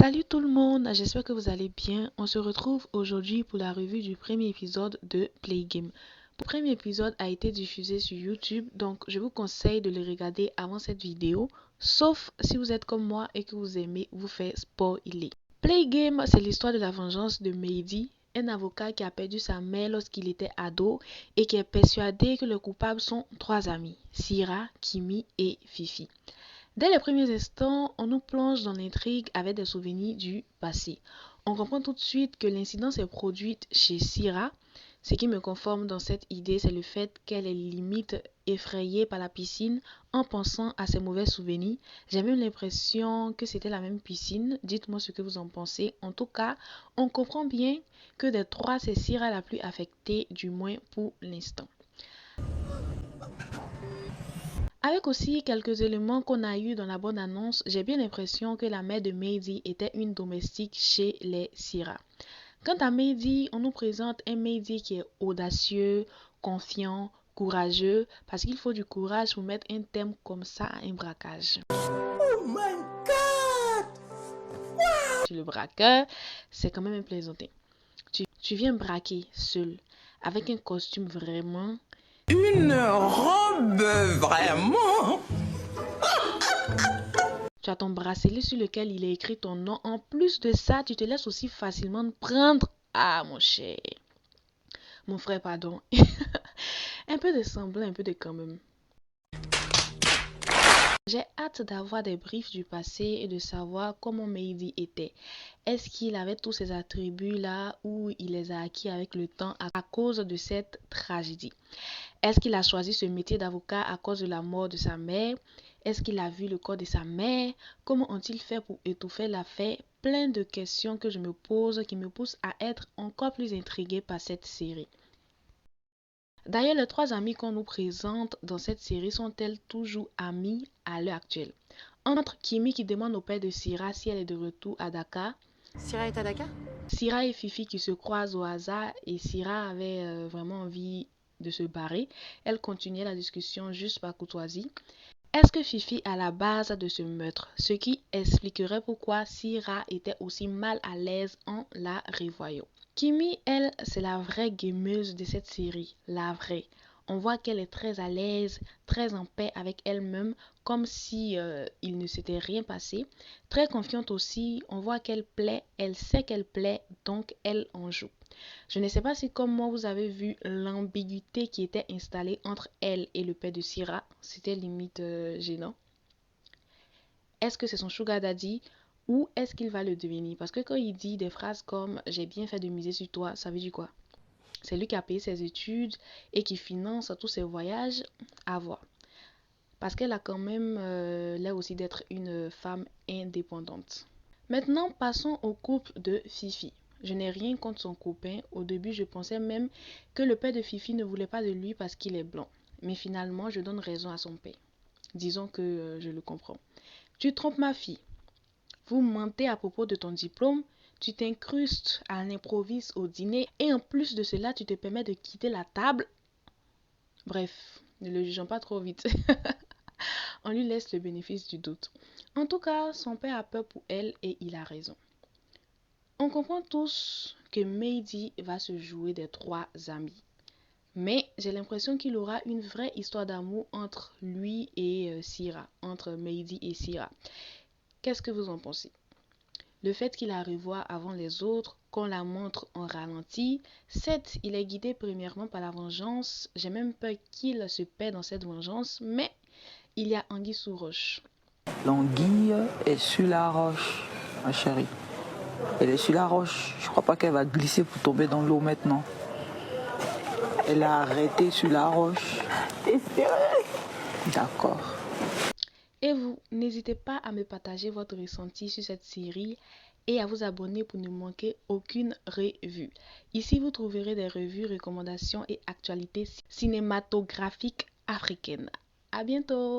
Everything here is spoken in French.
Salut tout le monde, j'espère que vous allez bien. On se retrouve aujourd'hui pour la revue du premier épisode de Play Game. Le premier épisode a été diffusé sur YouTube, donc je vous conseille de le regarder avant cette vidéo, sauf si vous êtes comme moi et que vous aimez vous faire spoiler. Play Game, c'est l'histoire de la vengeance de Mehdi, un avocat qui a perdu sa mère lorsqu'il était ado et qui est persuadé que les coupables sont trois amis, Syrah, Kimi et Fifi. Dès les premiers instants, on nous plonge dans l'intrigue avec des souvenirs du passé. On comprend tout de suite que l'incident s'est produit chez Syrah. Ce qui me conforme dans cette idée, c'est le fait qu'elle est limite effrayée par la piscine en pensant à ses mauvais souvenirs. J'ai même l'impression que c'était la même piscine. Dites-moi ce que vous en pensez. En tout cas, on comprend bien que des trois, c'est Syrah la plus affectée, du moins pour l'instant. Avec aussi quelques éléments qu'on a eu dans la bande-annonce, j'ai bien l'impression que la mère de Mehdi était une domestique chez les Syrah. Quant à Mehdi, on nous présente un Mehdi qui est audacieux, confiant, courageux, parce qu'il faut du courage pour mettre un thème comme ça à un braquage. Oh my God! Wow! Le braqueur, c'est quand même un plaisantin. Tu viens braquer seul, avec un costume vraiment... Une robe vraiment. Tu as ton bracelet sur lequel il est écrit ton nom. En plus de ça, tu te laisses aussi facilement prendre. Ah, mon cher. Mon frère, pardon. Un peu de semblant, un peu de quand même. J'ai hâte d'avoir des briefs du passé et de savoir comment Mehdi était. Est-ce qu'il avait tous ces attributs-là ou il les a acquis avec le temps à cause de cette tragédie? Est-ce qu'il a choisi ce métier d'avocat à cause de la mort de sa mère? Est-ce qu'il a vu le corps de sa mère? Comment ont-ils fait pour étouffer l'affaire? Plein de questions que je me pose qui me poussent à être encore plus intriguée par cette série. D'ailleurs, les trois amis qu'on nous présente dans cette série sont-elles toujours amies à l'heure actuelle? Entre Kimi qui demande au père de Syrah si elle est de retour à Dakar. Syrah est à Dakar? Syrah et Fifi qui se croisent au hasard et Syrah avait vraiment envie de se barrer. Elle continuait la discussion juste par courtoisie. Est-ce que Fifi a la base de ce meurtre? Ce qui expliquerait pourquoi Syrah était aussi mal à l'aise en la revoyant. Kimi, elle, c'est la vraie gameuse de cette série, la vraie. On voit qu'elle est très à l'aise, très en paix avec elle-même, comme si il ne s'était rien passé. Très confiante aussi, on voit qu'elle plaît, elle sait qu'elle plaît, donc elle en joue. Je ne sais pas si comme moi vous avez vu l'ambiguïté qui était installée entre elle et le père de Syrah. C'était limite gênant. Est-ce que c'est son sugar daddy ou est-ce qu'il va le devenir? Parce que quand il dit des phrases comme « j'ai bien fait de miser sur toi », ça veut dire quoi? C'est lui qui a payé ses études et qui finance tous ses voyages à voir. Parce qu'elle a quand même l'air aussi d'être une femme indépendante. Maintenant, passons au couple de Fifi. Je n'ai rien contre son copain. Au début, je pensais même que le père de Fifi ne voulait pas de lui parce qu'il est blanc. Mais finalement, je donne raison à son père. Disons que je le comprends. Tu trompes ma fille. Vous mentez à propos de ton diplôme. Tu t'incrustes à l'improviste au dîner. Et en plus de cela, tu te permets de quitter la table. Bref, ne le jugeons pas trop vite. On lui laisse le bénéfice du doute. En tout cas, son père a peur pour elle et il a raison. On comprend tous que Mehdi va se jouer des trois amis. Mais j'ai l'impression qu'il aura une vraie histoire d'amour entre lui et Syrah, entre Mehdi et Syrah. Qu'est-ce que vous en pensez? Le fait qu'il la revoie avant les autres, qu'on la montre en ralenti, certes, il est guidé premièrement par la vengeance. J'ai même peur qu'il se perd dans cette vengeance, mais il y a anguille sous roche. L'anguille est sur la roche, ma chérie. Elle est sur la roche. Je crois pas qu'elle va glisser pour tomber dans l'eau maintenant. Elle a arrêté sur la roche. T'es sérieux? D'accord. Et vous, n'hésitez pas à me partager votre ressenti sur cette série et à vous abonner pour ne manquer aucune revue. Ici, vous trouverez des revues, recommandations et actualités cinématographiques africaines. À bientôt!